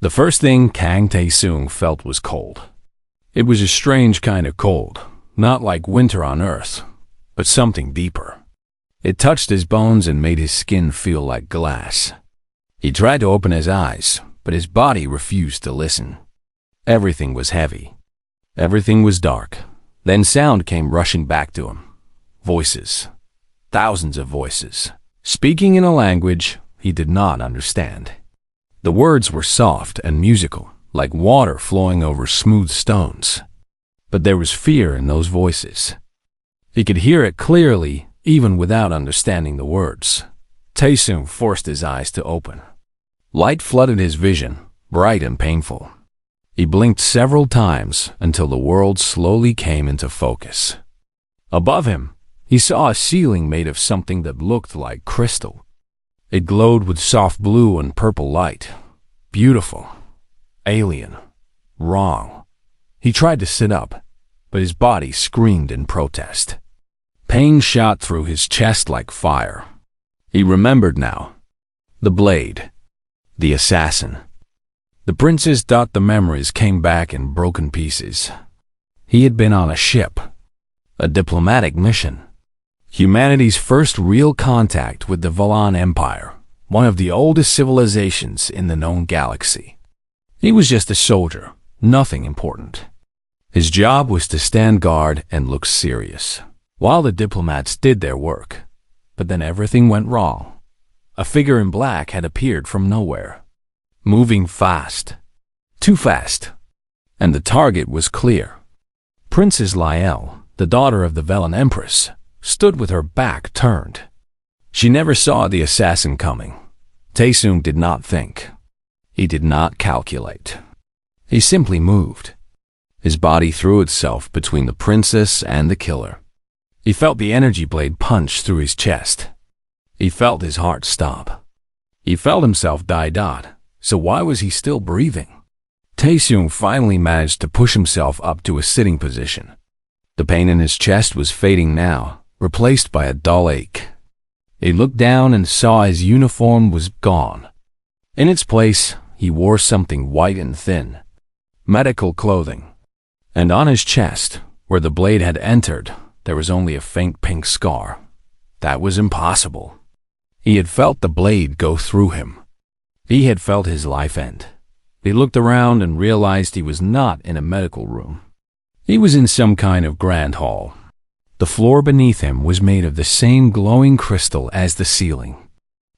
The first thing Kang Tae-seung felt was cold. It was a strange kind of cold, not like winter on Earth, but something deeper. It touched his bones and made his skin feel like glass. He tried to open his eyes, but his body refused to listen. Everything was heavy. Everything was dark. Then sound came rushing back to him. Voices. Thousands of voices, speaking in a language he did not understand. The words were soft and musical, like water flowing over smooth stones. But there was fear in those voices. He could hear it clearly, even without understanding the words. Tae-seung forced his eyes to open. Light flooded his vision, bright and painful. He blinked several times until the world slowly came into focus. Above him, he saw a ceiling made of something that looked like crystal. It glowed with soft blue and purple light. Beautiful. Alien. Wrong. He tried to sit up, but his body screamed in protest. Pain shot through his chest like fire. He remembered now. The blade. The assassin. The princess thought the memories came back in broken pieces. He had been on a ship. A diplomatic mission. Humanity's first real contact with the Valan Empire, one of the oldest civilizations in the known galaxy. He was just a soldier, nothing important. His job was to stand guard and look serious, while the diplomats did their work. But then everything went wrong. A figure in black had appeared from nowhere, moving fast. Too fast. And the target was clear. Princess Lyell, the daughter of the Velan Empress, stood with her back turned. She never saw the assassin coming. Tae-seung did not think. He did not calculate. He simply moved. His body threw itself between the princess and the killer. He felt the energy blade punch through his chest. He felt his heart stop. He felt himself die. So why was he still breathing? Tae-seung finally managed to push himself up to a sitting position. The pain in his chest was fading now, replaced by a dull ache. He looked down and saw his uniform was gone. In its place, he wore something white and thin. Medical clothing. And on his chest, where the blade had entered, there was only a faint pink scar. That was impossible. He had felt the blade go through him. He had felt his life end. He looked around and realized he was not in a medical room. He was in some kind of grand hall. The floor beneath him was made of the same glowing crystal as the ceiling.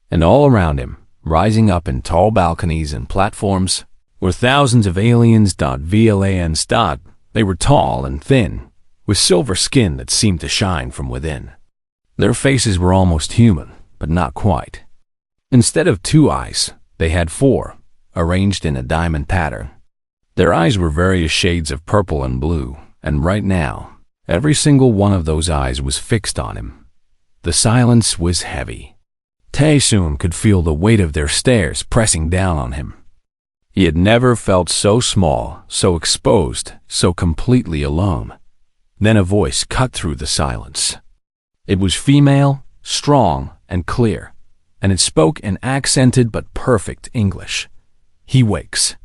And all around him, rising up in tall balconies and platforms, were thousands of aliens. VLANs. They were tall and thin, with silver skin that seemed to shine from within. Their faces were almost human, but not quite. Instead of 2 eyes, they had 4, arranged in a diamond pattern. Their eyes were various shades of purple and blue, and right now, every single one of those eyes was fixed on him. The silence was heavy. Tae-seung could feel the weight of their stares pressing down on him. He had never felt so small, so exposed, so completely alone. Then a voice cut through the silence. It was female, strong, and clear, and it spoke in accented but perfect English. "He wakes."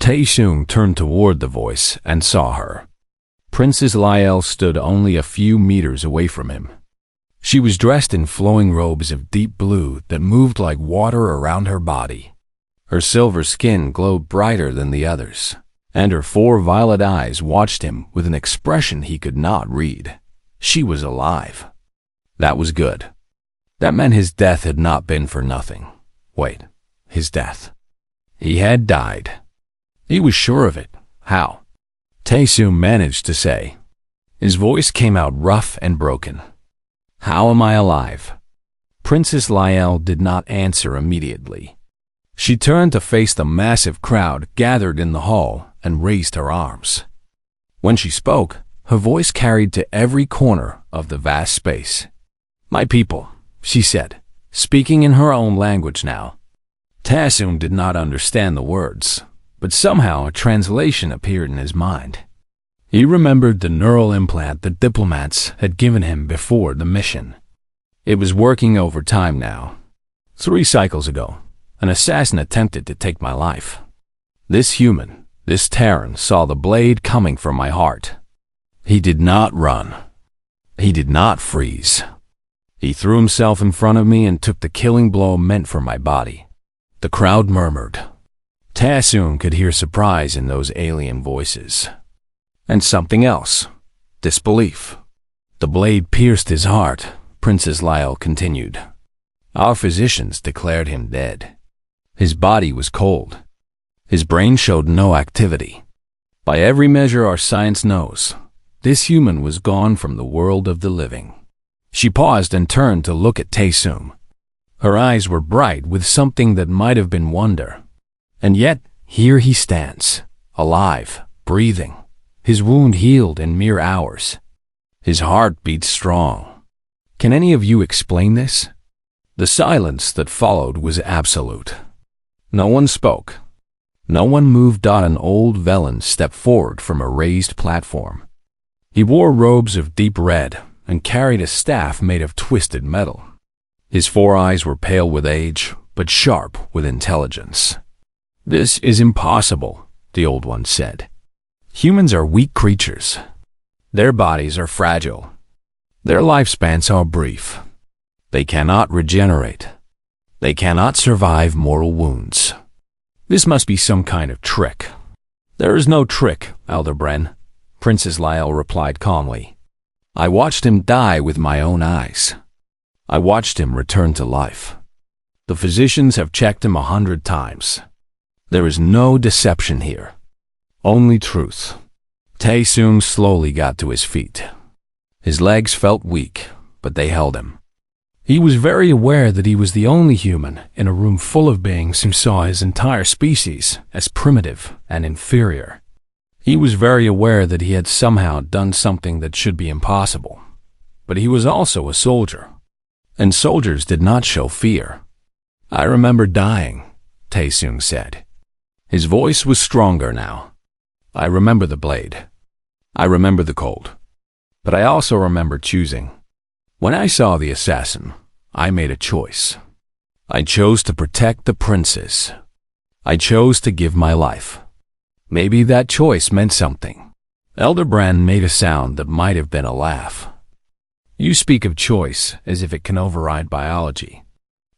Tae-seung turned toward the voice and saw her. Princess Lyell stood only a few meters away from him. She was dressed in flowing robes of deep blue that moved like water around her body. Her silver skin glowed brighter than the others, and her 4 violet eyes watched him with an expression he could not read. She was alive. That was good. That meant his death had not been for nothing. Wait, his death. He had died. He was sure of it. How? Tae-seung managed to say. His voice came out rough and broken. "How am I alive?" Princess Lyell did not answer immediately. She turned to face the massive crowd gathered in the hall and raised her arms. When she spoke, her voice carried to every corner of the vast space. "My people," she said, speaking in her own language now. Tae-seung did not understand the words, but somehow a translation appeared in his mind. He remembered the neural implant the diplomats had given him before the mission. It was working overtime now. 3 cycles ago, an assassin attempted to take my life. This human, this Terran, saw the blade coming from my heart. He did not run. He did not freeze. He threw himself in front of me and took the killing blow meant for my body. The crowd murmured. Taesoon could hear surprise in those alien voices. And something else. Disbelief. The blade pierced his heart, Princess Lyle continued. Our physicians declared him dead. His body was cold. His brain showed no activity. By every measure our science knows, this human was gone from the world of the living. She paused and turned to look at Taesoon. Her eyes were bright with something that might have been wonder. And yet, here he stands, alive, breathing, his wound healed in mere hours. His heart beats strong. Can any of you explain this? The silence that followed was absolute. No one spoke. No one moved. An old Velen stepped forward from a raised platform. He wore robes of deep red and carried a staff made of twisted metal. His 4 eyes were pale with age, but sharp with intelligence. This is impossible, the old one said. Humans are weak creatures. Their bodies are fragile. Their lifespans are brief. They cannot regenerate. They cannot survive mortal wounds. This must be some kind of trick. There is no trick, Elder Bren, Princess Lyle replied calmly. I watched him die with my own eyes. I watched him return to life. The physicians have checked him 100 times. There is no deception here. Only truth. Taesoon slowly got to his feet. His legs felt weak, but they held him. He was very aware that he was the only human in a room full of beings who saw his entire species as primitive and inferior. He was very aware that he had somehow done something that should be impossible. But he was also a soldier, and soldiers did not show fear. I remember dying, Taesoon said. His voice was stronger now. I remember the blade. I remember the cold. But I also remember choosing. When I saw the assassin, I made a choice. I chose to protect the princess. I chose to give my life. Maybe that choice meant something. Elder Bran made a sound that might have been a laugh. You speak of choice as if it can override biology,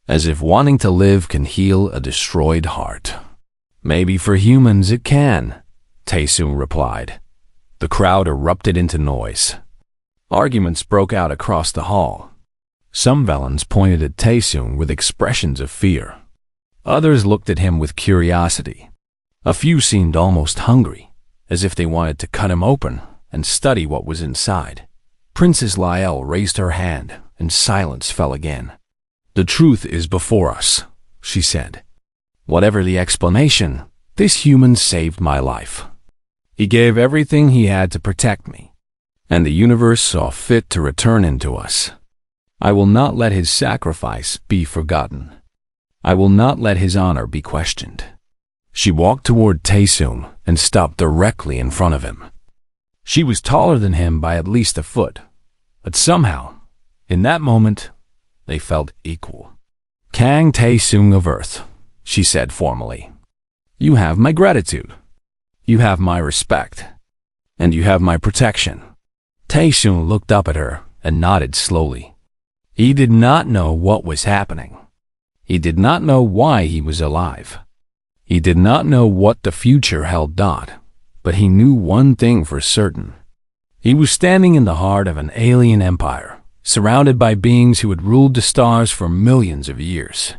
as if wanting to live can heal a destroyed heart. Maybe for humans it can, Taesoon replied. The crowd erupted into noise. Arguments broke out across the hall. Some Velens pointed at Taesoon with expressions of fear. Others looked at him with curiosity. A few seemed almost hungry, as if they wanted to cut him open and study what was inside. Princess Lyle raised her hand, and silence fell again. The truth is before us, she said. Whatever the explanation, this human saved my life. He gave everything he had to protect me. And the universe saw fit to return him to us. I will not let his sacrifice be forgotten. I will not let his honor be questioned. She walked toward Taesoon and stopped directly in front of him. She was taller than him by at least a foot, but somehow, in that moment, they felt equal. Kang Taesoon of Earth, she said formally. You have my gratitude. You have my respect. And you have my protection. Taesoon looked up at her and nodded slowly. He did not know what was happening. He did not know why he was alive. He did not know what the future held. But he knew one thing for certain. He was standing in the heart of an alien empire, surrounded by beings who had ruled the stars for millions of years.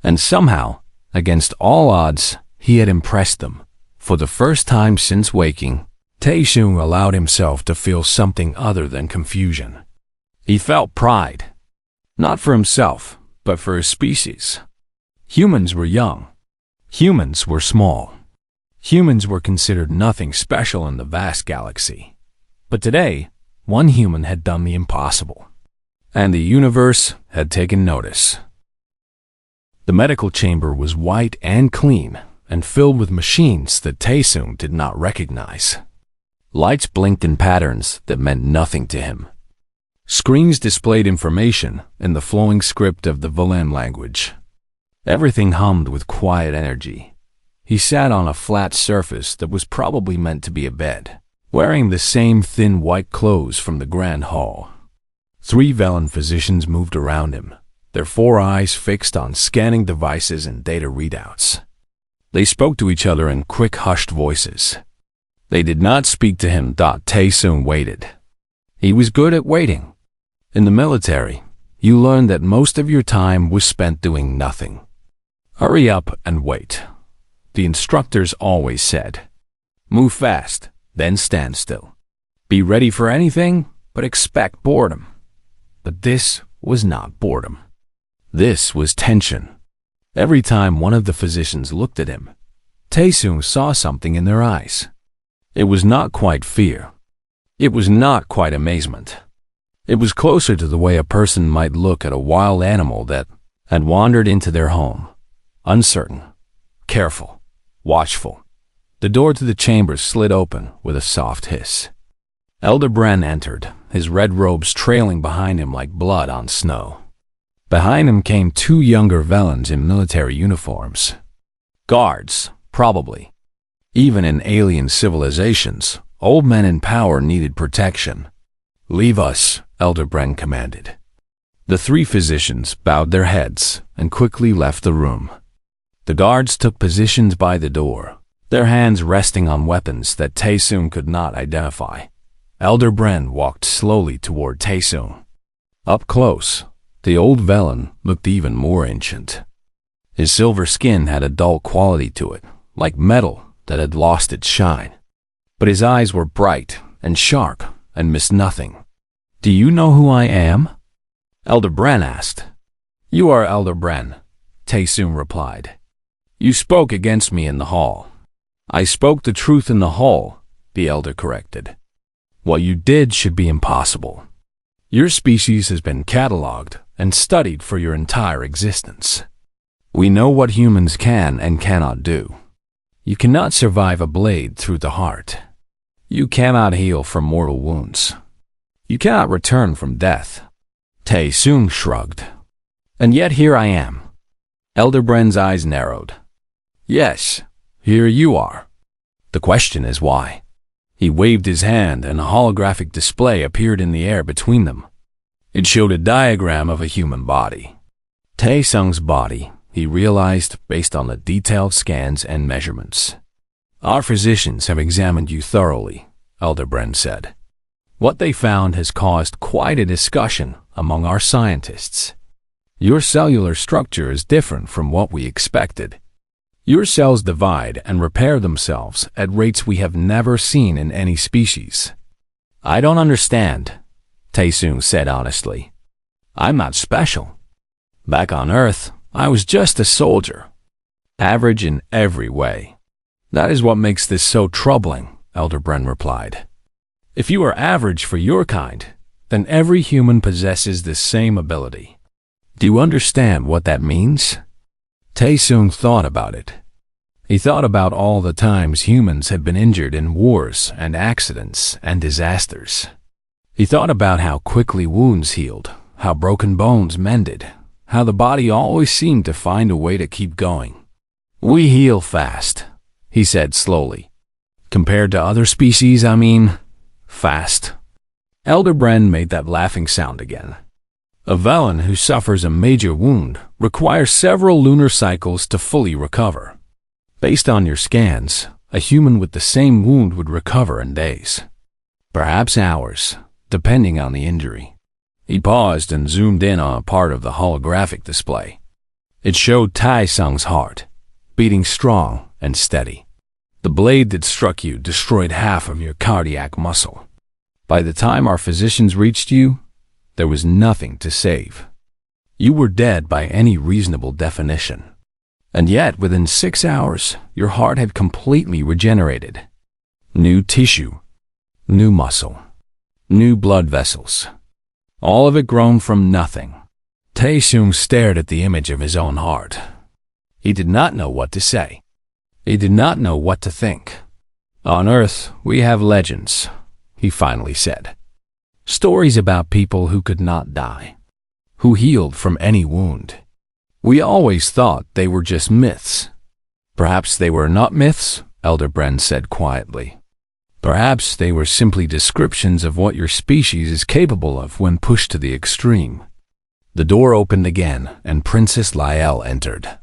And somehow, against all odds, he had impressed them. For the first time since waking, Taesoon allowed himself to feel something other than confusion. He felt pride, not for himself, but for his species. Humans were young. Humans were small. Humans were considered nothing special in the vast galaxy. But today, one human had done the impossible, and the universe had taken notice. The medical chamber was white and clean, and filled with machines that Taesoon did not recognize. Lights blinked in patterns that meant nothing to him. Screens displayed information in the flowing script of the Velen language. Everything hummed with quiet energy. He sat on a flat surface that was probably meant to be a bed, wearing the same thin white clothes from the grand hall. 3 Velen physicians moved around him, their 4 eyes fixed on scanning devices and data readouts. They spoke to each other in quick, hushed voices. They did not speak to him. Tae-sung waited. He was good at waiting. In the military, you learned that most of your time was spent doing nothing. Hurry up and wait, the instructors always said. Move fast, then stand still. Be ready for anything, but expect boredom. But this was not boredom. This was tension. Every time one of the physicians looked at him, Tae-sung saw something in their eyes. It was not quite fear. It was not quite amazement. It was closer to the way a person might look at a wild animal that had wandered into their home, uncertain, careful, watchful. The door to the chamber slid open with a soft hiss. Elder Bren entered, his red robes trailing behind him like blood on snow. Behind him came 2 younger Velens in military uniforms. Guards, probably. Even in alien civilizations, old men in power needed protection. Leave us, Elder Bren commanded. The 3 physicians bowed their heads and quickly left the room. The guards took positions by the door, their hands resting on weapons that Tae-sung could not identify. Elder Bren walked slowly toward Tae-sung. Up close, the old Velen looked even more ancient. His silver skin had a dull quality to it, like metal that had lost its shine. But his eyes were bright and sharp and missed nothing. Do you know who I am? Elder Bren asked. You are Elder Bren, Tae-sung replied. You spoke against me in the hall. I spoke the truth in the hall, the elder corrected. What you did should be impossible. Your species has been cataloged and studied for your entire existence. We know what humans can and cannot do. You cannot survive a blade through the heart. You cannot heal from mortal wounds. You cannot return from death. Tae-sung shrugged. And yet here I am. Elder Bren's eyes narrowed. Yes, here you are. The question is why. He waved his hand and a holographic display appeared in the air between them. It showed a diagram of a human body. Tae-sung's body, he realized based on the detailed scans and measurements. Our physicians have examined you thoroughly, Elder Bren said. What they found has caused quite a discussion among our scientists. Your cellular structure is different from what we expected. Your cells divide and repair themselves at rates we have never seen in any species. I don't understand, Tae-sung said honestly. I'm not special. Back on Earth, I was just a soldier. Average in every way. That is what makes this so troubling, Elder Bren replied. If you are average for your kind, then every human possesses the same ability. Do you understand what that means? Tae-sung thought about it. He thought about all the times humans had been injured in wars and accidents and disasters. He thought about how quickly wounds healed, how broken bones mended, how the body always seemed to find a way to keep going. We heal fast, he said slowly. Compared to other species, I mean, fast. Elder Bren made that laughing sound again. A Velen who suffers a major wound requires several lunar cycles to fully recover. Based on your scans, a human with the same wound would recover in days. Perhaps hours, depending on the injury. He paused and zoomed in on a part of the holographic display. It showed Tae-sung's heart, beating strong and steady. The blade that struck you destroyed half of your cardiac muscle. By the time our physicians reached you, there was nothing to save. You were dead by any reasonable definition. And yet, within 6 hours, your heart had completely regenerated. New tissue, new muscle, new blood vessels. All of it grown from nothing. Tae-sung stared at the image of his own heart. He did not know what to say. He did not know what to think. On Earth, we have legends, he finally said. Stories about people who could not die, who healed from any wound. We always thought they were just myths. Perhaps they were not myths, Elder Bren said quietly. Perhaps they were simply descriptions of what your species is capable of when pushed to the extreme. The door opened again, and Princess Lyell entered.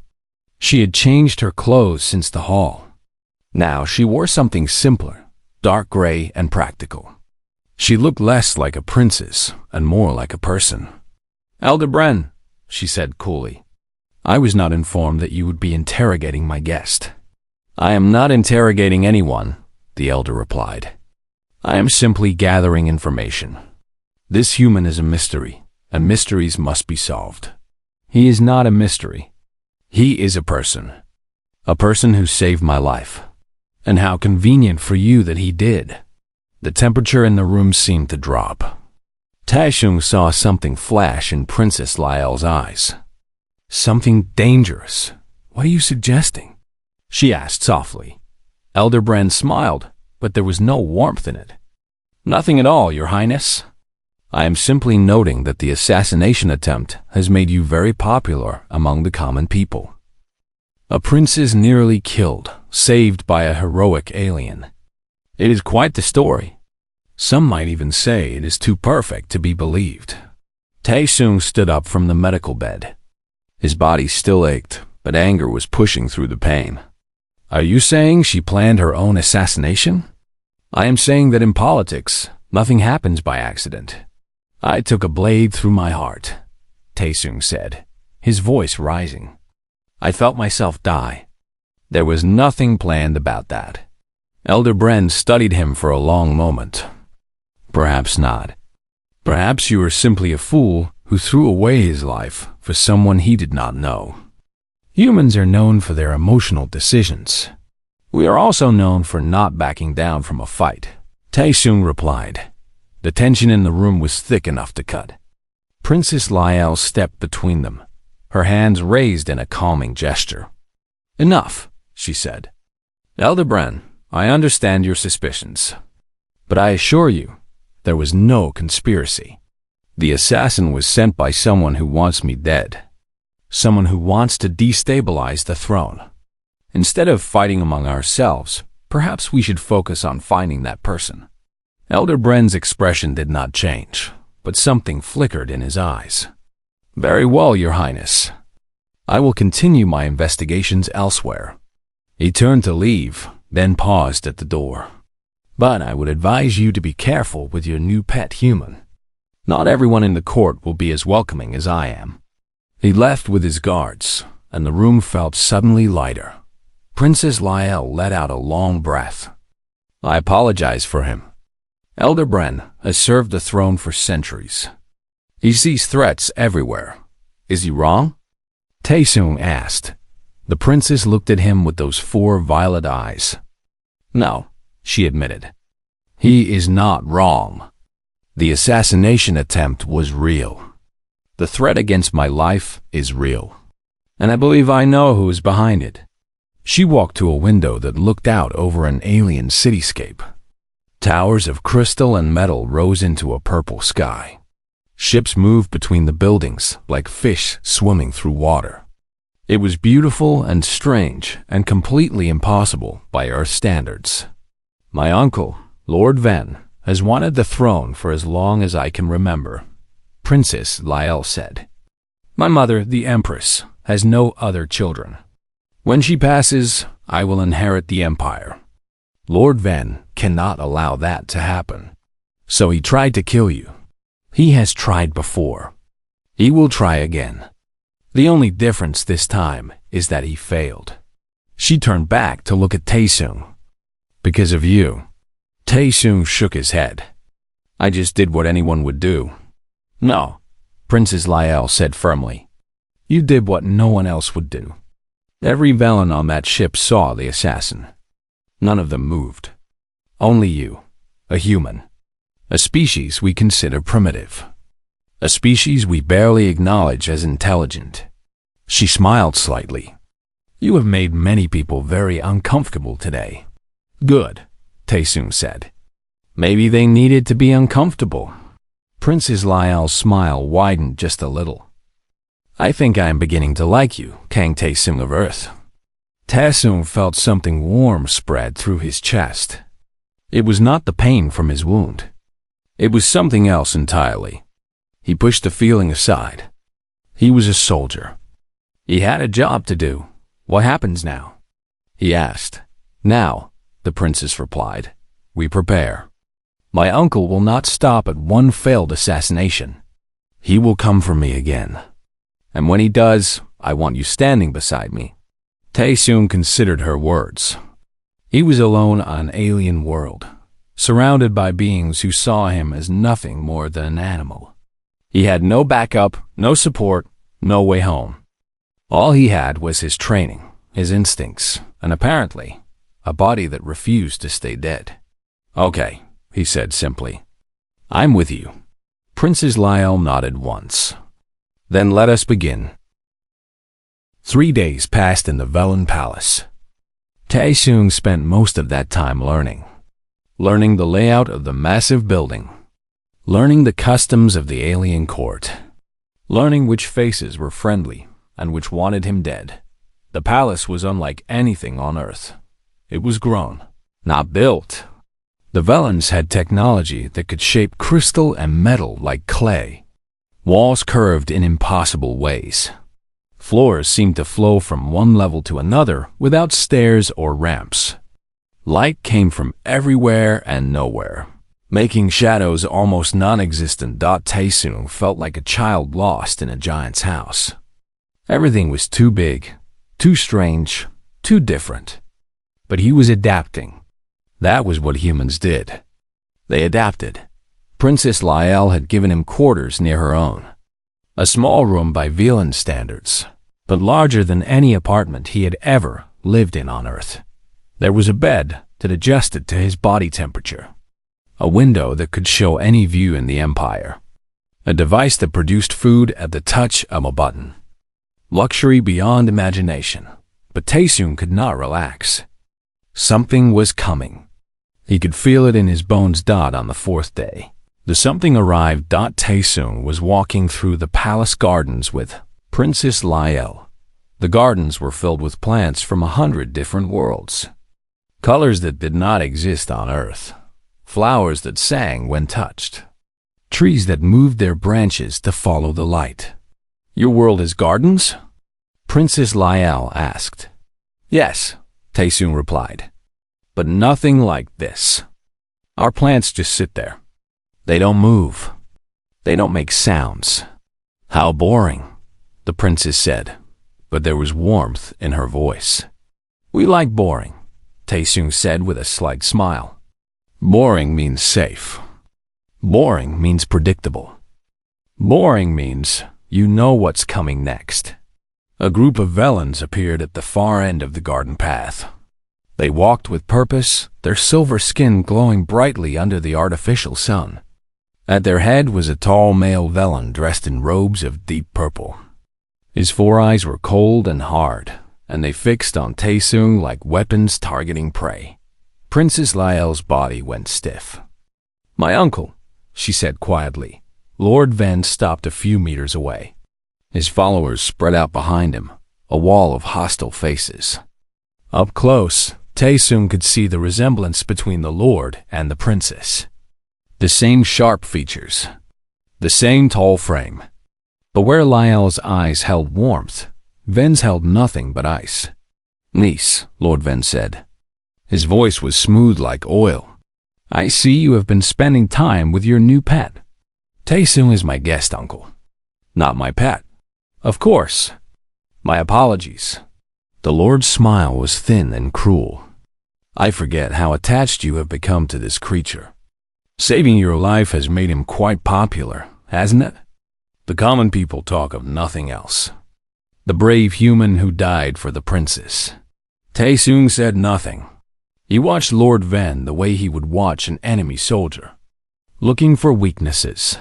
She had changed her clothes since the hall. Now she wore something simpler, dark gray and practical. She looked less like a princess and more like a person. Elder Bren, she said coolly, I was not informed that you would be interrogating my guest. I am not interrogating anyone, the elder replied. I am simply gathering information. This human is a mystery, and mysteries must be solved. He is not a mystery. He is a person who saved my life. And how convenient for you that he did. The temperature in the room seemed to drop. Taisheng saw something flash in Princess Lyell's eyes. Something dangerous. What are you suggesting? She asked softly. Elder Bren smiled, but there was no warmth in it. Nothing at all, Your Highness. I am simply noting that the assassination attempt has made you very popular among the common people. A princess nearly killed, saved by a heroic alien. It is quite the story. Some might even say it is too perfect to be believed. Taesung stood up from the medical bed. His body still ached, but anger was pushing through the pain. Are you saying she planned her own assassination? I am saying that in politics, nothing happens by accident. I took a blade through my heart, Taesung said, his voice rising. I felt myself die. There was nothing planned about that. Elder Bren studied him for a long moment. Perhaps not. Perhaps you were simply a fool who threw away his life for someone he did not know. Humans are known for their emotional decisions. We are also known for not backing down from a fight, Taesung replied. The tension in the room was thick enough to cut. Princess Lyell stepped between them, her hands raised in a calming gesture. Enough, she said. Elder Bren, I understand your suspicions, but I assure you, there was no conspiracy. The assassin was sent by someone who wants me dead. Someone who wants to destabilize the throne. Instead of fighting among ourselves, perhaps we should focus on finding that person. Elder Bren's expression did not change, but something flickered in his eyes. Very well, Your Highness. I will continue my investigations elsewhere. He turned to leave, then paused at the door. But I would advise you to be careful with your new pet human. Not everyone in the court will be as welcoming as I am. He left with his guards, and the room felt suddenly lighter. Princess Lyell let out a long breath. I apologize for him. Elder Bren has served the throne for centuries. He sees threats everywhere. Is he wrong? Taesung asked. The princess looked at him with those 4 violet eyes. No, she admitted. He is not wrong. The assassination attempt was real. The threat against my life is real. And I believe I know who is behind it. She walked to a window that looked out over an alien cityscape. Towers of crystal and metal rose into a purple sky. Ships moved between the buildings like fish swimming through water. It was beautiful and strange and completely impossible by Earth standards. My uncle, Lord Ven, has wanted the throne for as long as I can remember, Princess Lyell said. My mother, the Empress, has no other children. When she passes, I will inherit the empire. Lord Ven cannot allow that to happen. So he tried to kill you. He has tried before. He will try again. The only difference this time is that he failed. She turned back to look at Taesung. Because of you. Taesung shook his head. I just did what anyone would do. No, Princess Lyell said firmly. You did what no one else would do. Every Velen on that ship saw the assassin. None of them moved. Only you, a human. A species we consider primitive. A species we barely acknowledge as intelligent. She smiled slightly. You have made many people very uncomfortable today. Good, Taesung said. Maybe they needed to be uncomfortable. Princess Lyell's smile widened just a little. I think I am beginning to like you, Kang Taesung of Earth. Taesung felt something warm spread through his chest. It was not the pain from his wound. It was something else entirely. He pushed the feeling aside. He was a soldier. He had a job to do. What happens now? He asked. Now, the princess replied, we prepare. My uncle will not stop at one failed assassination. He will come for me again. And when he does, I want you standing beside me. Taesung considered her words. He was alone on an alien world, surrounded by beings who saw him as nothing more than an animal. He had no backup, no support, no way home. All he had was his training, his instincts, and apparently, a body that refused to stay dead. Okay, he said simply. I'm with you. Princess Lyle nodded once. Then let us begin. 3 days passed in the Velen Palace. Taesung spent most of that time learning the layout of the massive building, learning the customs of the alien court, learning which faces were friendly and which wanted him dead. The palace was unlike anything on Earth. It was grown, not built. The Velens had technology that could shape crystal and metal like clay. Walls curved in impossible ways. Floors seemed to flow from one level to another without stairs or ramps. Light came from everywhere and nowhere, making shadows almost non-existent. Taesung felt like a child lost in a giant's house. Everything was too big, too strange, too different. But he was adapting. That was what humans did. They adapted. Princess Lyle had given him quarters near her own. A small room by Velen standards, but larger than any apartment he had ever lived in on Earth. There was a bed that adjusted to his body temperature, a window that could show any view in the Empire, a device that produced food at the touch of a button. Luxury beyond imagination, but Taesung could not relax. Something was coming. He could feel it in his bones. On the 4th day, the something arrived. Taesung was walking through the palace gardens with Princess Lyle. The gardens were filled with plants from 100 different worlds. Colors that did not exist on Earth. Flowers that sang when touched. Trees that moved their branches to follow the light. Your world has gardens? Princess Lyle asked. Yes, Taesung replied. But nothing like this. Our plants just sit there. They don't move. They don't make sounds. How boring, the princess said, but there was warmth in her voice. We like boring, Taesung said with a slight smile. Boring means safe. Boring means predictable. Boring means you know what's coming next. A group of Velens appeared at the far end of the garden path. They walked with purpose, their silver skin glowing brightly under the artificial sun. At their head was a tall male Velen dressed in robes of deep purple. His 4 eyes were cold and hard, and they fixed on Taesung like weapons targeting prey. Princess Lyle's body went stiff. My uncle, she said quietly. Lord Ven stopped a few meters away. His followers spread out behind him, a wall of hostile faces. Up close, Taesung could see the resemblance between the Lord and the princess. The same sharp features, the same tall frame. But where Lyle's eyes held warmth, Ven's held nothing but ice. Niece, Lord Ven said. His voice was smooth like oil. I see you have been spending time with your new pet. Taesung is my guest, uncle. Not my pet. Of course. My apologies. The Lord's smile was thin and cruel. I forget how attached you have become to this creature. Saving your life has made him quite popular, hasn't it? The common people talk of nothing else. The brave human who died for the princess. Taesung said nothing. He watched Lord Ven the way he would watch an enemy soldier. Looking for weaknesses.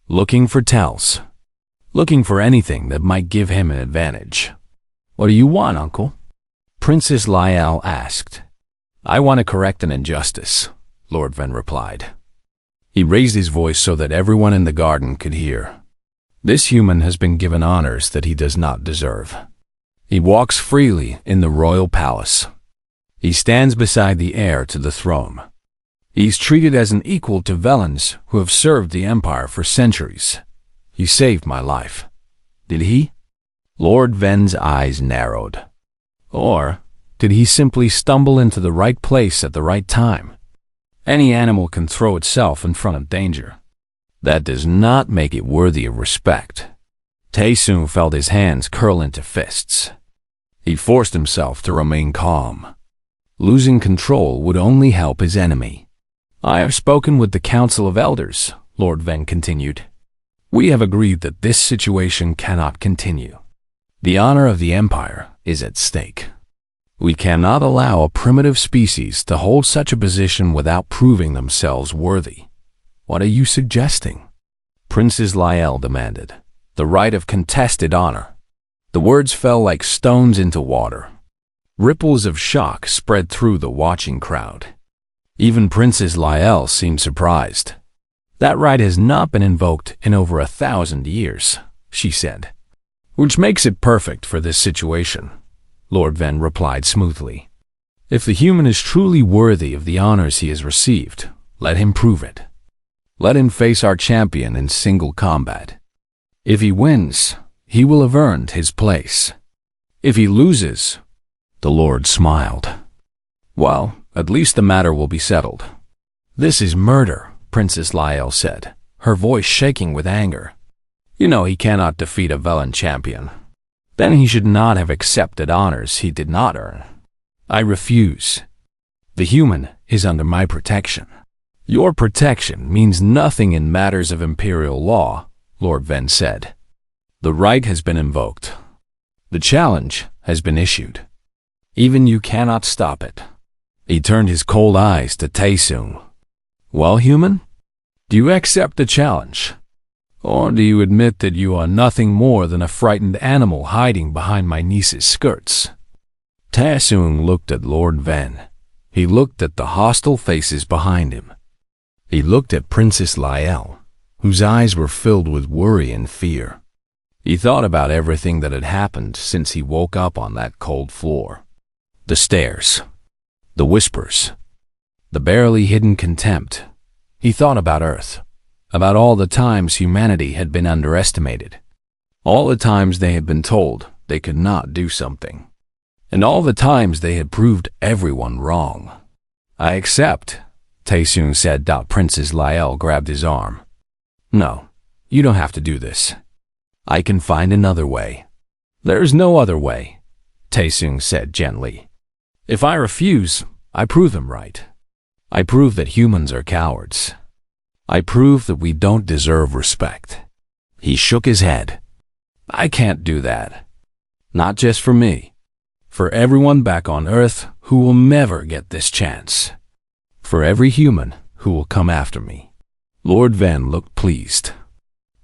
Looking for tells. Looking for anything that might give him an advantage. What do you want, uncle? Princess Lyle asked. I want to correct an injustice, Lord Ven replied. He raised his voice so that everyone in the garden could hear. This human has been given honors that he does not deserve. He walks freely in the royal palace. He stands beside the heir to the throne. He's treated as an equal to villains who have served the Empire for centuries. He saved my life. Did he? Lord Ven's eyes narrowed. Or did he simply stumble into the right place at the right time? Any animal can throw itself in front of danger. That does not make it worthy of respect. Tae-sung felt his hands curl into fists. He forced himself to remain calm. Losing control would only help his enemy. I have spoken with the Council of Elders, Lord Ven continued. We have agreed that this situation cannot continue. The honor of the Empire is at stake. We cannot allow a primitive species to hold such a position without proving themselves worthy. What are you suggesting? Princess Lyell demanded. The right of contested honor. The words fell like stones into water. Ripples of shock spread through the watching crowd. Even Princess Lyell seemed surprised. That right has not been invoked in over 1,000 years, she said. Which makes it perfect for this situation, Lord Ven replied smoothly. If the human is truly worthy of the honors he has received, let him prove it. Let him face our champion in single combat. If he wins, he will have earned his place. If he loses, the Lord smiled. Well, at least the matter will be settled. This is murder, Princess Lyell said, her voice shaking with anger. You know he cannot defeat a villain champion. Then he should not have accepted honors he did not earn. I refuse. The human is under my protection. Your protection means nothing in matters of imperial law, Lord Ven said. The right has been invoked. The challenge has been issued. Even you cannot stop it. He turned his cold eyes to Tae-sung. Well, human, do you accept the challenge? Or do you admit that you are nothing more than a frightened animal hiding behind my niece's skirts? Tae-sung looked at Lord Ven. He looked at the hostile faces behind him. He looked at Princess Lyell, whose eyes were filled with worry and fear. He thought about everything that had happened since he woke up on that cold floor. The stares, the whispers, the barely hidden contempt. He thought about Earth, about all the times humanity had been underestimated, all the times they had been told they could not do something, and all the times they had proved everyone wrong. I accept, Tae-sung said. Princess Lyell grabbed his arm. No, you don't have to do this. I can find another way. There's no other way, Tae-sung said gently. If I refuse, I prove him right. I prove that humans are cowards. I prove that we don't deserve respect. He shook his head. I can't do that. Not just for me. For everyone back on Earth who will never get this chance. For every human who will come after me. Lord Ven looked pleased.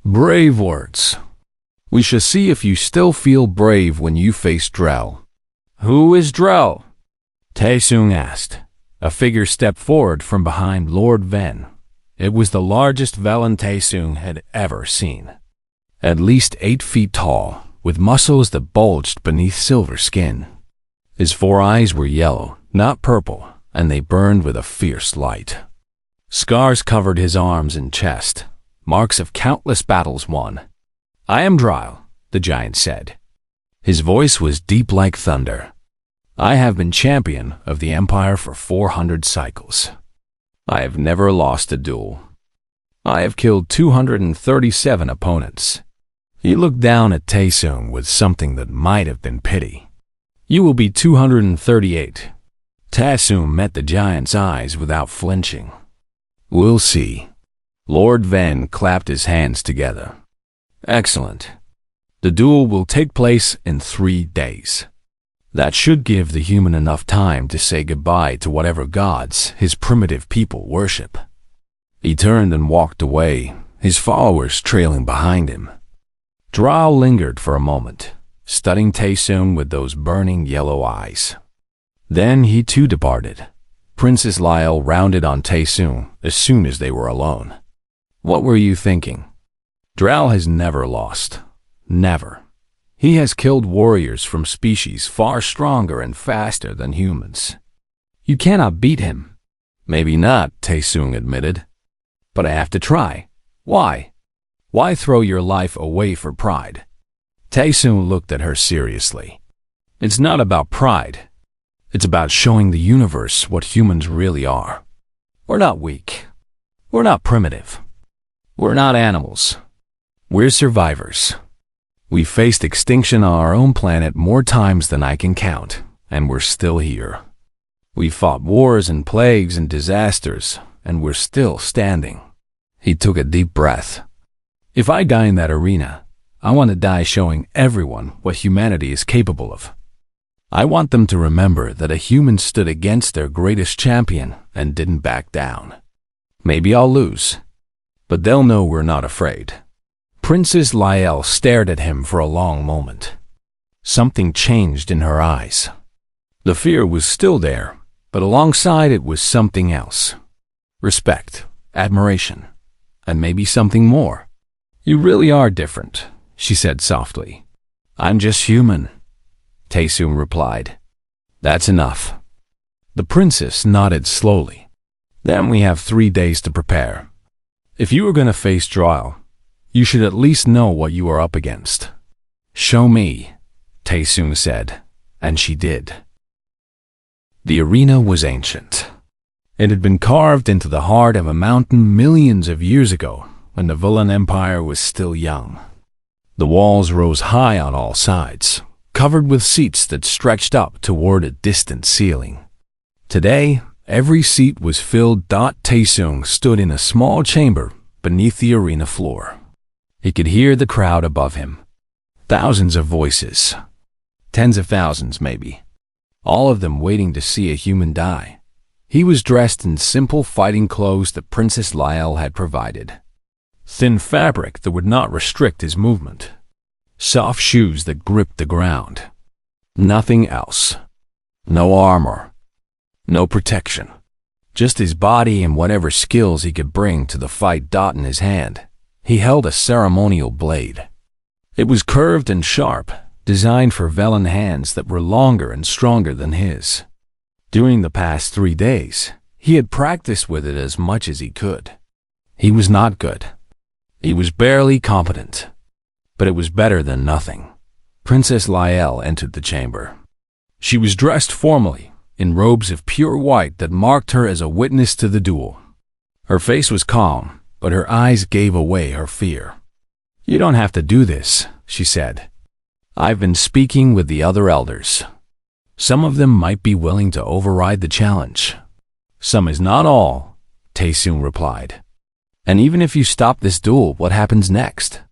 Brave words. We shall see if you still feel brave when you face Drell. Who is Drell? Tae-sung asked. A figure stepped forward from behind Lord Ven. It was the largest villain Tae-sung had ever seen. At least 8 feet tall, with muscles that bulged beneath silver skin. His 4 eyes were yellow, not purple, and they burned with a fierce light. Scars covered his arms and chest, marks of countless battles won. I am Drell, the giant said. His voice was deep like thunder. I have been champion of the Empire for 400 cycles. I have never lost a duel. I have killed 237 opponents. He looked down at Tae-sung with something that might have been pity. You will be 238. Tae-sung met the giant's eyes without flinching. We'll see. Lord Ven clapped his hands together. Excellent. The duel will take place in 3 days. That should give the human enough time to say goodbye to whatever gods his primitive people worship. He turned and walked away, his followers trailing behind him. Drell lingered for a moment, studying Tae-sung with those burning yellow eyes. Then he too departed. Princess Lyell rounded on Tae-sung as soon as they were alone. What were you thinking? Drell has never lost. Never. He has killed warriors from species far stronger and faster than humans. You cannot beat him. Maybe not, Taesung admitted. But I have to try. Why? Why throw your life away for pride? Taesung looked at her seriously. It's not about pride. It's about showing the universe what humans really are. We're not weak. We're not primitive. We're not animals. We're survivors. We faced extinction on our own planet more times than I can count, and we're still here. We fought wars and plagues and disasters, and we're still standing. He took a deep breath. If I die in that arena, I want to die showing everyone what humanity is capable of. I want them to remember that a human stood against their greatest champion and didn't back down. Maybe I'll lose, but they'll know we're not afraid. Princess Lyell stared at him for a long moment. Something changed in her eyes. The fear was still there, but alongside it was something else. Respect, admiration, and maybe something more. You really are different, she said softly. I'm just human, Taesung replied. That's enough. The princess nodded slowly. Then we have 3 days to prepare. If you are going to face trial, you should at least know what you are up against. Show me, Taesung said, and she did. The arena was ancient. It had been carved into the heart of a mountain millions of years ago when the Villain Empire was still young. The walls rose high on all sides, covered with seats that stretched up toward a distant ceiling. Today, every seat was filled. Taesung stood in a small chamber beneath the arena floor. He could hear the crowd above him. Thousands of voices. Tens of thousands, maybe. All of them waiting to see a human die. He was dressed in simple fighting clothes that Princess Lyell had provided. Thin fabric that would not restrict his movement. Soft shoes that gripped the ground. Nothing else. No armor. No protection. Just his body and whatever skills he could bring to the fight. In his hand, he held a ceremonial blade. It was curved and sharp, designed for Velen hands that were longer and stronger than his. During the past 3 days, he had practiced with it as much as he could. He was not good. He was barely competent. But it was better than nothing. Princess Lyell entered the chamber. She was dressed formally, in robes of pure white that marked her as a witness to the duel. Her face was calm, but her eyes gave away her fear. You don't have to do this, she said. I've been speaking with the other elders. Some of them might be willing to override the challenge. Some is not all, Taesung replied. And even if you stop this duel, what happens next?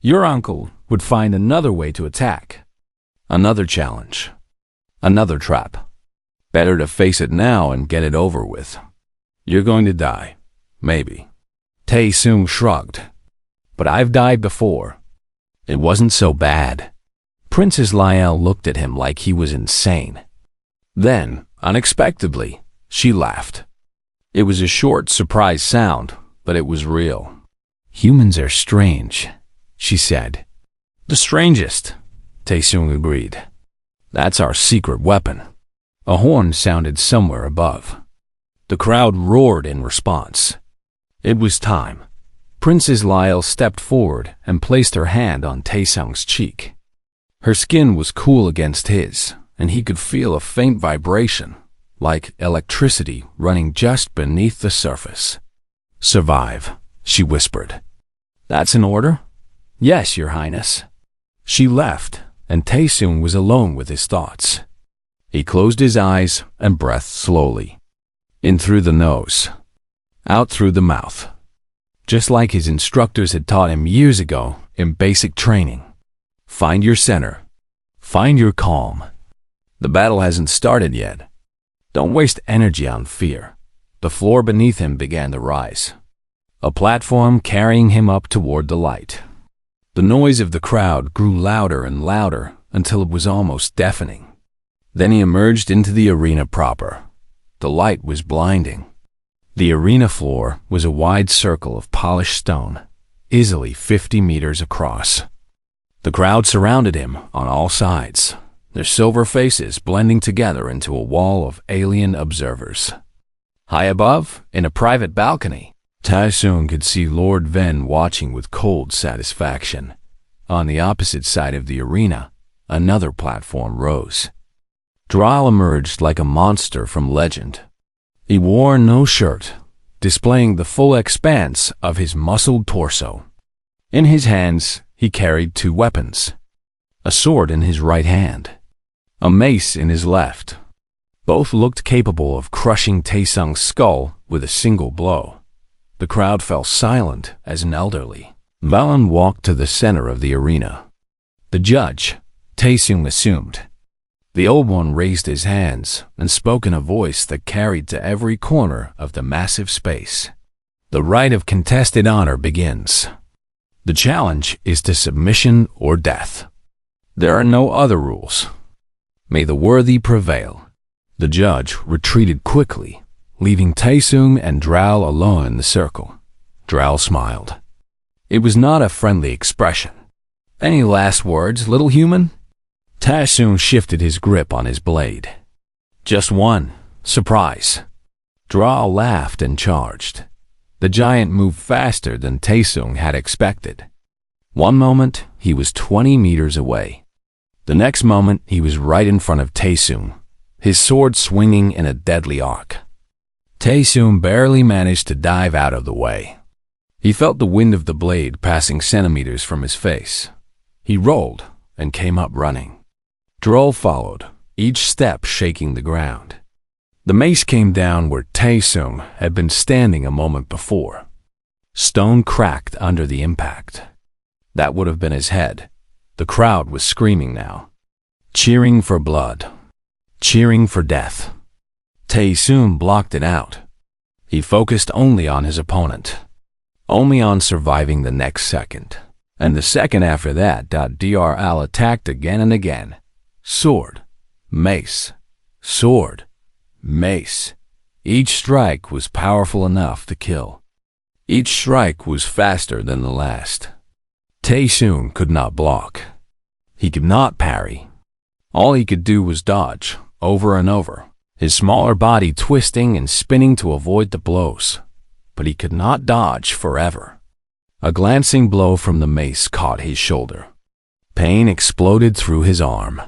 Your uncle would find another way to attack. Another challenge. Another trap. Better to face it now and get it over with. You're going to die. Maybe. Taesung shrugged. But I've died before. It wasn't so bad. Princess Lyell looked at him like he was insane. Then, unexpectedly, she laughed. It was a short, surprised sound, but it was real. Humans are strange, she said. The strangest, Taesung agreed. That's our secret weapon. A horn sounded somewhere above. The crowd roared in response. It was time. Princess Lyell stepped forward and placed her hand on Taesung's cheek. Her skin was cool against his, and he could feel a faint vibration, like electricity running just beneath the surface. Survive, she whispered. That's an order? Yes, Your Highness. She left, and Taesung was alone with his thoughts. He closed his eyes and breathed slowly. In through the nose, out through the mouth. Just like his instructors had taught him years ago in basic training. Find your center. Find your calm. The battle hasn't started yet. Don't waste energy on fear. The floor beneath him began to rise. A platform carrying him up toward the light. The noise of the crowd grew louder and louder until it was almost deafening. Then he emerged into the arena proper. The light was blinding. The arena floor was a wide circle of polished stone, easily 50 meters across. The crowd surrounded him on all sides, their silver faces blending together into a wall of alien observers. High above, in a private balcony, Taesung could see Lord Ven watching with cold satisfaction. On the opposite side of the arena, another platform rose. Dral emerged like a monster from legend. He wore no shirt, displaying the full expanse of his muscled torso. In his hands, he carried two weapons, a sword in his right hand, a mace in his left. Both looked capable of crushing Taesung's skull with a single blow. The crowd fell silent as an elderly Valen walked to the center of the arena. The judge, Taesung assumed. The old one raised his hands and spoke in a voice that carried to every corner of the massive space. The rite of contested honor begins. The challenge is to submission or death. There are no other rules. May the worthy prevail. The judge retreated quickly, leaving Taesung and Dral alone in the circle. Dral smiled. It was not a friendly expression. Any last words, little human? Taesung shifted his grip on his blade. Just one. Surprise. Dral laughed and charged. The giant moved faster than Taesung had expected. One moment, he was 20 meters away. The next moment, he was right in front of Taesung, his sword swinging in a deadly arc. Taesung barely managed to dive out of the way. He felt the wind of the blade passing centimeters from his face. He rolled and came up running. Dral followed, each step shaking the ground. The mace came down where Taesung had been standing a moment before. Stone cracked under the impact. That would have been his head. The crowd was screaming now, cheering for blood, cheering for death. Taesung blocked it out. He focused only on his opponent, only on surviving the next second. And the second after that, Dral attacked again and again. Sword, mace, sword, mace. Each strike was powerful enough to kill. Each strike was faster than the last. Taesung could not block. He could not parry. All he could do was dodge, over and over, his smaller body twisting and spinning to avoid the blows. But he could not dodge forever. A glancing blow from the mace caught his shoulder. Pain exploded through his arm.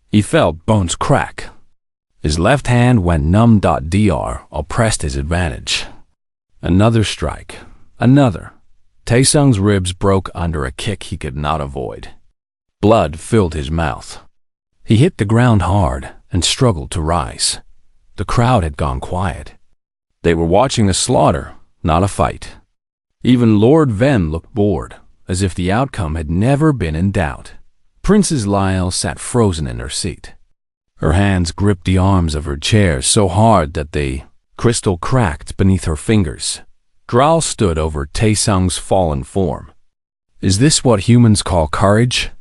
He felt bones crack. His left hand went numb. Dral pressed his advantage. Another strike. Another. Taesung's ribs broke under a kick he could not avoid. Blood filled his mouth. He hit the ground hard and struggled to rise. The crowd had gone quiet. They were watching a slaughter, not a fight. Even Lord Ven looked bored, as if the outcome had never been in doubt. Princess Lyle sat frozen in her seat. Her hands gripped the arms of her chair so hard that the crystal cracked beneath her fingers. Dral stood over Taesung's fallen form. Is this what humans call courage?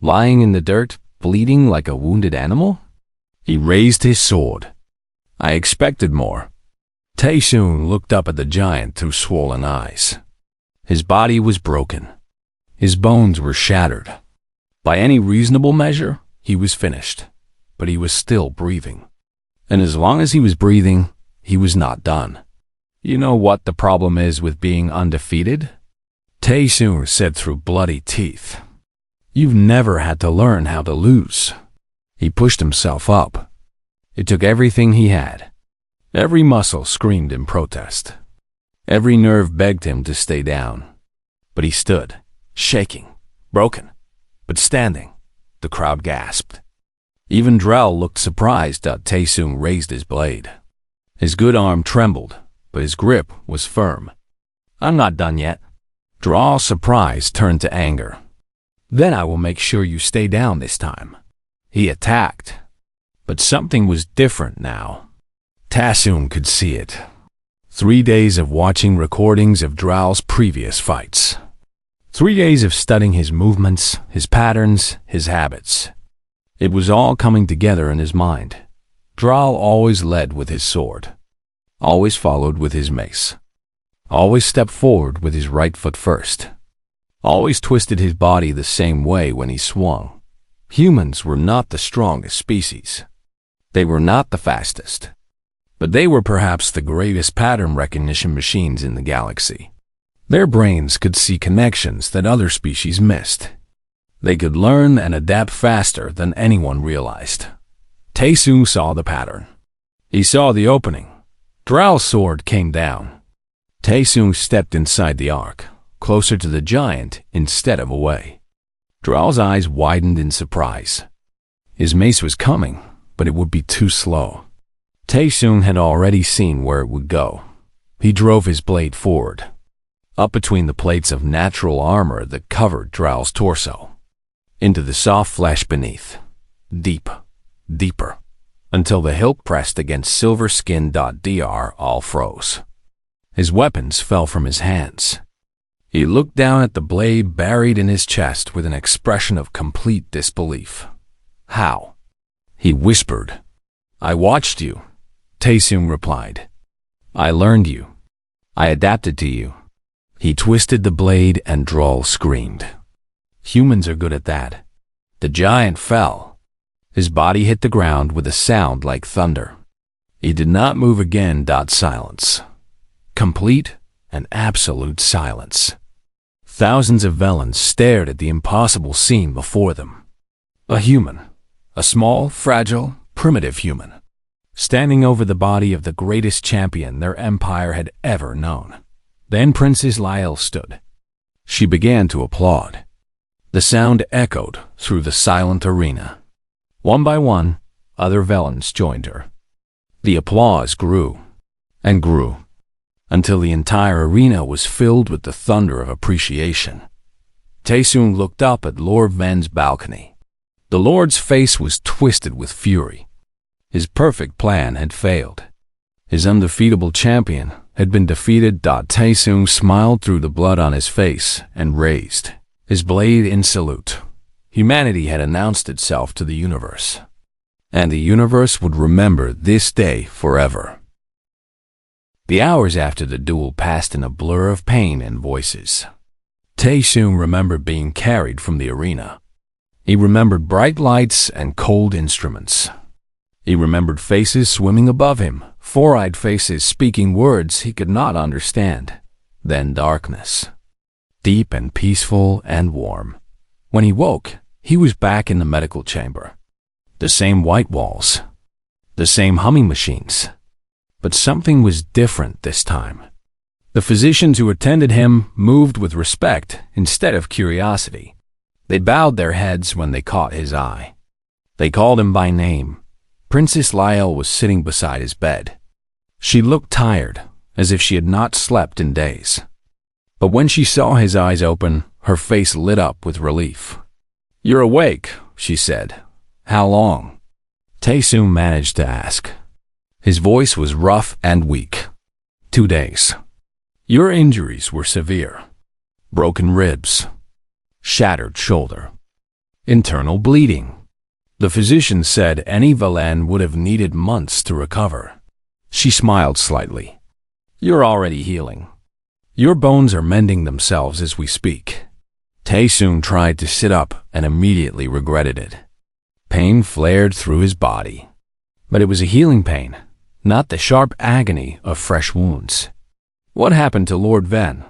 Lying in the dirt, bleeding like a wounded animal? He raised his sword. I expected more. Taesung looked up at the giant through swollen eyes. His body was broken. His bones were shattered. By any reasonable measure, he was finished. But he was still breathing. And as long as he was breathing, he was not done. You know what the problem is with being undefeated? Taesung said through bloody teeth. You've never had to learn how to lose. He pushed himself up. It took everything he had. Every muscle screamed in protest. Every nerve begged him to stay down. But he stood, shaking, broken, but standing. The crowd gasped. Even Dral looked surprised that Taesung raised his blade. His good arm trembled, but his grip was firm. I'm not done yet. Dral's surprise turned to anger. Then I will make sure you stay down this time. He attacked. But something was different now. Taesung could see it. 3 days of watching recordings of Dral's previous fights. 3 days of studying his movements, his patterns, his habits. It was all coming together in his mind. Dral always led with his sword. Always followed with his mace. Always stepped forward with his right foot first. always twisted his body the same way when he swung. Humans were not the strongest species. They were not the fastest. But they were perhaps the greatest pattern recognition machines in the galaxy. Their brains could see connections that other species missed. They could learn and adapt faster than anyone realized. Tae-Sung saw the pattern. He saw the opening. Drow's sword came down. Tae-Sung stepped inside the arc, closer to the giant instead of away. Drow's eyes widened in surprise. His mace was coming, but it would be too slow. Tae-Sung had already seen where it would go. He drove his blade forward, up between the plates of natural armor that covered Drow's torso, into the soft flesh beneath, deep, deeper, until the hilt pressed against silver skin. Dr. all froze. His weapons fell from his hands. He looked down at the blade buried in his chest with an expression of complete disbelief. How? He whispered. I watched you. Tae-Sung replied. I learned you. I adapted to you. He twisted the blade and Droll screamed. Humans are good at that. The giant fell. His body hit the ground with a sound like thunder. He did not move again. Silence. Complete and absolute silence. Thousands of Velans stared at the impossible scene before them. A human. A small, fragile, primitive human, standing over the body of the greatest champion their empire had ever known. Then Princess Lyle stood. She began to applaud. The sound echoed through the silent arena. One by one, other Velans joined her. The applause grew and grew until the entire arena was filled with the thunder of appreciation. Tae-Sung looked up at Lord Ven's balcony. The Lord's face was twisted with fury. His perfect plan had failed. His undefeatable champion had been defeated. Tae-Sung smiled through the blood on his face and raised his blade in salute. Humanity had announced itself to the universe, and the universe would remember this day forever. The hours after the duel passed in a blur of pain and voices. Tae-Sung remembered being carried from the arena. He remembered bright lights and cold instruments. He remembered faces swimming above him, four-eyed faces speaking words he could not understand. Then darkness, deep and peaceful and warm. When he woke, he was back in the medical chamber. The same white walls, the same humming machines. But something was different this time. The physicians who attended him moved with respect instead of curiosity. They bowed their heads when they caught his eye. They called him by name. Princess Lyle was sitting beside his bed. She looked tired, as if she had not slept in days. But when she saw his eyes open, her face lit up with relief. You're awake, she said. How long? Tae-Sung managed to ask. His voice was rough and weak. 2 days. Your injuries were severe. Broken ribs. Shattered shoulder. Internal bleeding. The physician said any Velan would have needed months to recover. She smiled slightly. You're already healing. Your bones are mending themselves as we speak. Tae-Sung tried to sit up and immediately regretted it. Pain flared through his body. But it was a healing pain, not the sharp agony of fresh wounds. What happened to Lord Ven?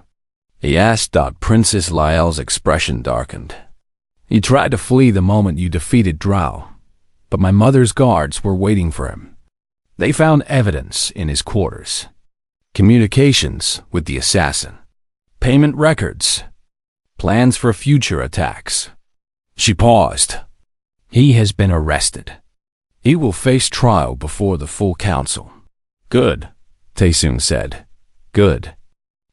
He asked. Princess Lyle's expression darkened. He tried to flee the moment you defeated Drow, but my mother's guards were waiting for him. They found evidence in his quarters. Communications with the assassin. Payment records. Plans for future attacks. She paused. He has been arrested. He will face trial before the full council. Good, Tae-Sung said. Good.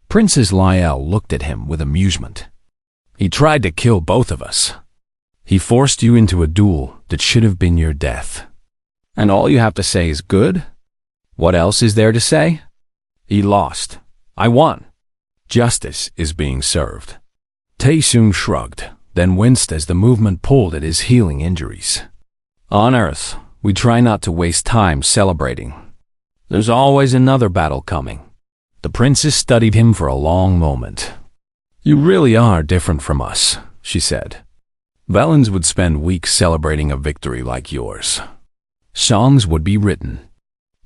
Princess Lyle looked at him with amusement. He tried to kill both of us. He forced you into a duel that should have been your death. And all you have to say is good? What else is there to say? He lost. I won. Justice is being served. Tae-Sung shrugged, then winced as the movement pulled at his healing injuries. On Earth, we try not to waste time celebrating. There's always another battle coming. The princess studied him for a long moment. You really are different from us, she said. Velans would spend weeks celebrating a victory like yours. Songs would be written.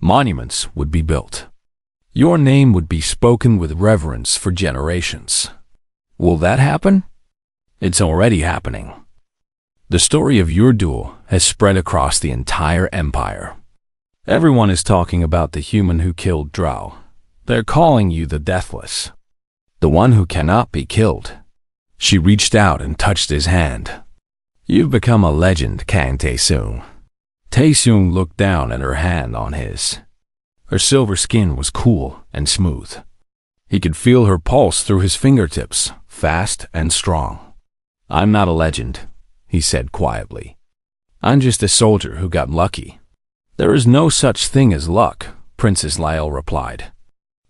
Monuments would be built. Your name would be spoken with reverence for generations. Will that happen? It's already happening. The story of your duel has spread across the entire empire. Everyone is talking about the human who killed Drow. They're calling you the Deathless, the one who cannot be killed. She reached out and touched his hand. You've become a legend, Kang Tae-sung. Tae-sung looked down at her hand on his. Her silver skin was cool and smooth. He could feel her pulse through his fingertips, fast and strong. I'm not a legend, he said quietly. I'm just a soldier who got lucky. There is no such thing as luck, Princess Lyle replied.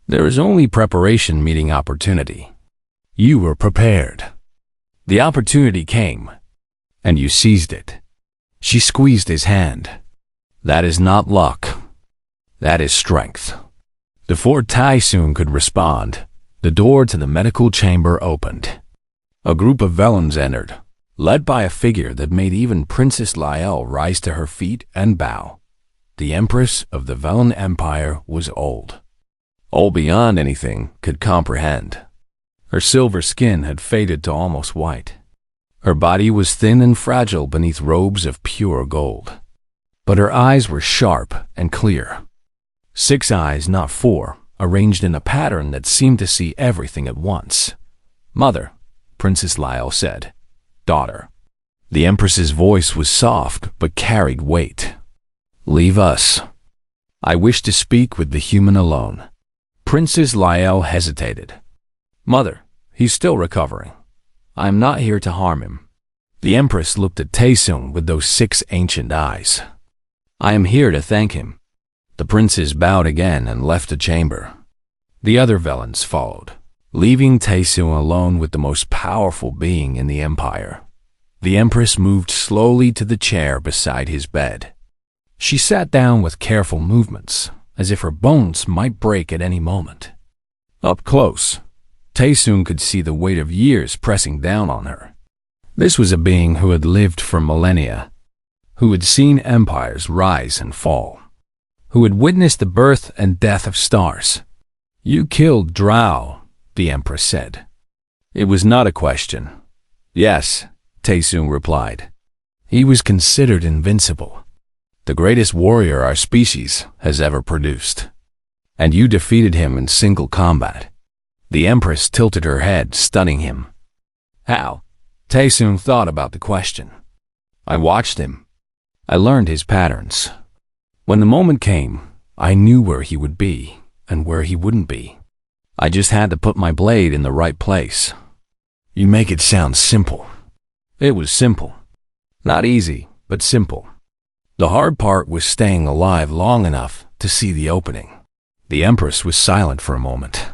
There is only preparation meeting opportunity. You were prepared. The opportunity came, and you seized it. She squeezed his hand. That is not luck. That is strength. Before Tae-sung could respond, the door to the medical chamber opened. A group of Velans entered, led by a figure that made even Princess Lyle rise to her feet and bow. The Empress of the Velan Empire was old beyond anything could comprehend. Her silver skin had faded to almost white. Her body was thin and fragile beneath robes of pure gold. But her eyes were sharp and clear. 6 eyes, not 4, arranged in a pattern that seemed to see everything at once. Mother, Princess Lyle said. Daughter. The Empress's voice was soft but carried weight. Leave us. I wish to speak with the human alone. Princess Lyle hesitated. Mother, he's still recovering. I am not here to harm him. The Empress looked at Tae-sung with those 6 ancient eyes. I am here to thank him. The princess bowed again and left the chamber. The other Velans followed, leaving Tae-sung alone with the most powerful being in the empire. The Empress moved slowly to the chair beside his bed. She sat down with careful movements, as if her bones might break at any moment. Up close, Tae-sung could see the weight of years pressing down on her. This was a being who had lived for millennia, who had seen empires rise and fall, who had witnessed the birth and death of stars. You killed Drow, the Empress said. It was not a question. Yes, Tae-sung replied. He was considered invincible, the greatest warrior our species has ever produced. And you defeated him in single combat. The Empress tilted her head, stunning him. How? Tae-sung thought about the question. I watched him. I learned his patterns. When the moment came, I knew where he would be and where he wouldn't be. I just had to put my blade in the right place. You make it sound simple. It was simple. Not easy, but simple. The hard part was staying alive long enough to see the opening. The Empress was silent for a moment.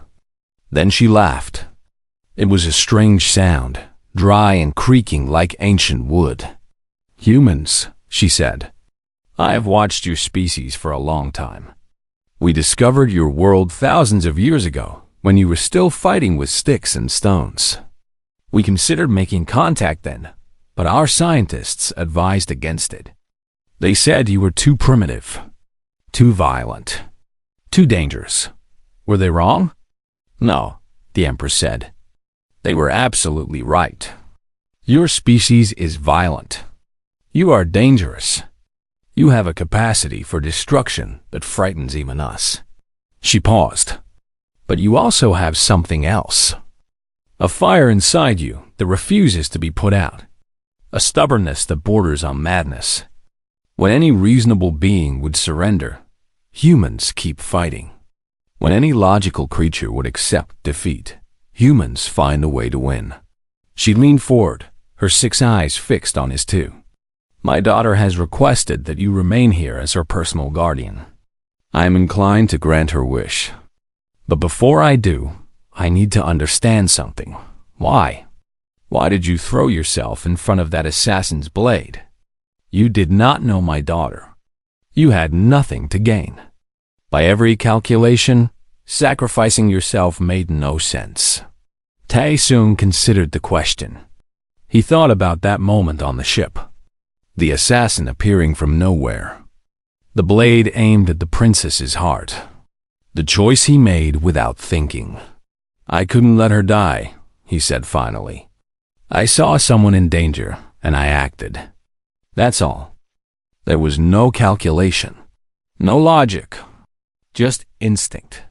Then she laughed. It was a strange sound, dry and creaking like ancient wood. Humans, she said. I have watched your species for a long time. We discovered your world thousands of years ago, when you were still fighting with sticks and stones. We considered making contact then, but our scientists advised against it. They said you were too primitive, too violent, too dangerous. Were they wrong? No, the Empress said. They were absolutely right. Your species is violent. You are dangerous. You have a capacity for destruction that frightens even us. She paused. But you also have something else. A fire inside you that refuses to be put out. A stubbornness that borders on madness. When any reasonable being would surrender, humans keep fighting. When any logical creature would accept defeat, humans find a way to win. She leaned forward, her 6 eyes fixed on his 2. My daughter has requested that you remain here as her personal guardian. I am inclined to grant her wish. But before I do, I need to understand something. Why? Why did you throw yourself in front of that assassin's blade? You did not know my daughter. You had nothing to gain. By every calculation, sacrificing yourself made no sense. Tae-sung considered the question. He thought about that moment on the ship. The assassin appearing from nowhere. The blade aimed at the princess's heart. The choice he made without thinking. I couldn't let her die, he said finally. I saw someone in danger, and I acted. That's all. There was no calculation, no logic, just instinct.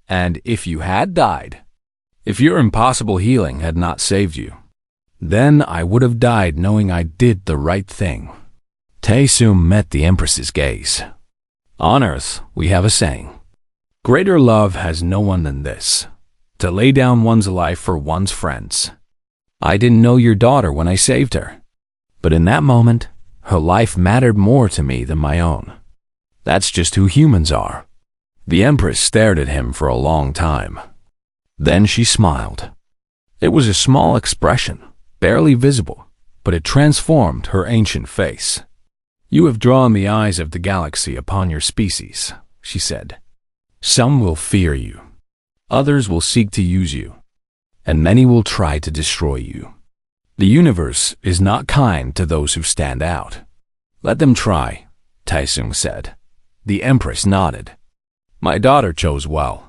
And if you had died, if your impossible healing had not saved you, then I would have died knowing I did the right thing. Tae-sung met the Empress's gaze. On Earth, we have a saying. Greater love has no one than this, to lay down one's life for one's friends. I didn't know your daughter when I saved her, but in that moment, her life mattered more to me than my own. That's just who humans are. The Empress stared at him for a long time. Then she smiled. It was a small expression, barely visible, but it transformed her ancient face. You have drawn the eyes of the galaxy upon your species, she said. Some will fear you. Others will seek to use you. And many will try to destroy you. The universe is not kind to those who stand out. Let them try, Tae-sung said. The Empress nodded. My daughter chose well.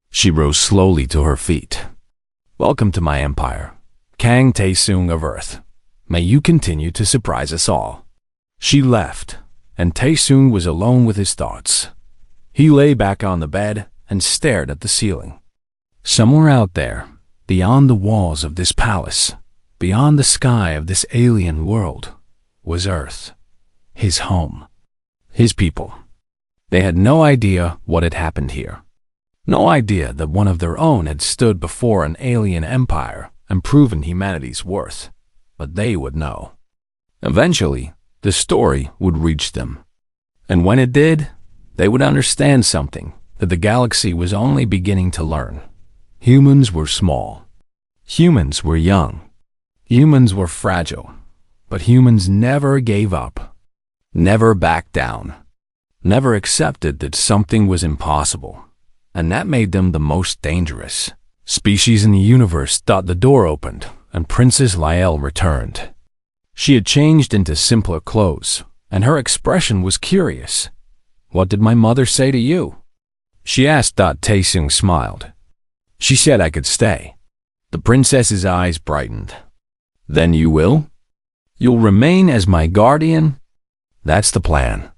She rose slowly to her feet. Welcome to my empire, Kang Tae-sung of Earth. May you continue to surprise us all. She left, and Tae-sung was alone with his thoughts. He lay back on the bed and stared at the ceiling. Somewhere out there, beyond the walls of this palace, beyond the sky of this alien world, was Earth, his home, his people. They had no idea what had happened here. No idea that one of their own had stood before an alien empire and proven humanity's worth. But they would know. Eventually, the story would reach them. And when it did, they would understand something that the galaxy was only beginning to learn. Humans were small. Humans were young. Humans were fragile. But humans never gave up. Never backed down. Never accepted that something was impossible. And that made them the most dangerous species in the universe. Thought the door opened, and Princess Lael returned. She had changed into simpler clothes, and her expression was curious. What did my mother say to you? She asked. Tae-sung smiled. She said I could stay. The princess's eyes brightened. Then you will? You'll remain as my guardian? That's the plan.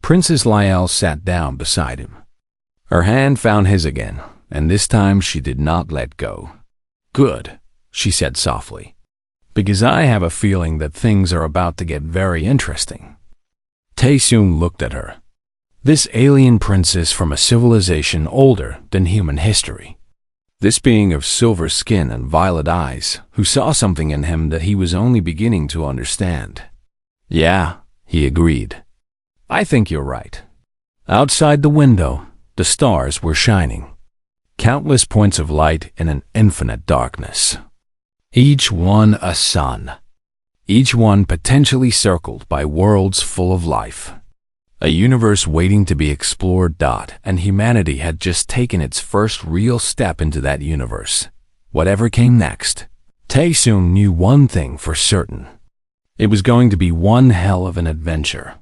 Princess Lael sat down beside him. Her hand found his again, and this time she did not let go. Good, she said softly, because I have a feeling that things are about to get very interesting. Tae-sung looked at her. This alien princess from a civilization older than human history. This being of silver skin and violet eyes, who saw something in him that he was only beginning to understand. Yeah, he agreed. I think you're right. Outside the window, the stars were shining. Countless points of light in an infinite darkness. Each one a sun. Each one potentially circled by worlds full of life. A universe waiting to be explored. And humanity had just taken its first real step into that universe. Whatever came next, Tae-sung knew one thing for certain. It was going to be one hell of an adventure.